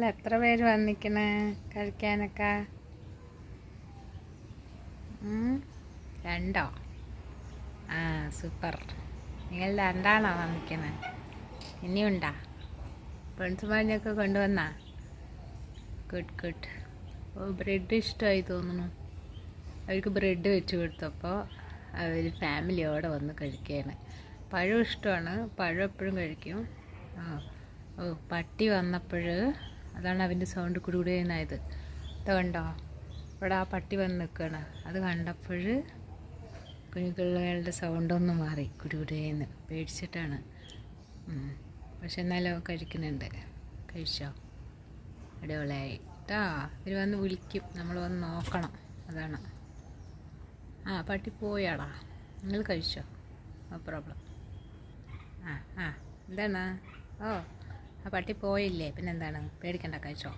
എത്ര പേര് വന്നിക്കണേ കഴിക്കാനൊക്കെ? രണ്ടോ? ആ, സൂപ്പർ. നിങ്ങൾ രണ്ടാണോ വന്നിക്കണേ? ഇനിയുണ്ടാ? ഫ്രണ്ട്സുമാരിനൊക്കെ കൊണ്ടുവന്നാ? Good good. ഓ, ബ്രെഡ് ഇഷ്ടമായി തോന്നുന്നു. അവർക്ക് ബ്രെഡ് വെച്ച് കൊടുത്തപ്പോൾ അവർ ഫാമിലിയോടെ വന്ന് കഴിക്കുകയാണ്. പഴം ഇഷ്ടമാണ്, പഴം എപ്പോഴും കഴിക്കും. ആ, ഓ, പട്ടി വന്നപ്പോൾ അതാണ് അവൻ്റെ സൗണ്ട് കുടുകുടേന്നായത്. ഇത് കണ്ടോ? ഇവിടെ ആ പട്ടി വന്ന് നിൽക്കുകയാണ്. അത് കണ്ടപ്പോൾ കുഞ്ഞുപിള്ളകളുടെ സൗണ്ടൊന്ന് മാറി, കുടുകുടേന്ന് പേടിച്ചിട്ടാണ്. പക്ഷെ എന്നാലും കഴിക്കുന്നുണ്ട്. കഴിച്ചോ? അടിപൊളിയായി കേട്ടോ. ഇവർ വന്ന് വിളിക്കും, നമ്മൾ വന്ന് നോക്കണം, അതാണ്. ആ, പട്ടി പോയാടാ. നിങ്ങൾ കഴിച്ചോ? No problem. ആ ആ എന്താണ്? ഓ, ആ പട്ടി പോയില്ലേ, പിന്നെന്താണ്? പേടിക്കണ്ട, കഴിച്ചോ.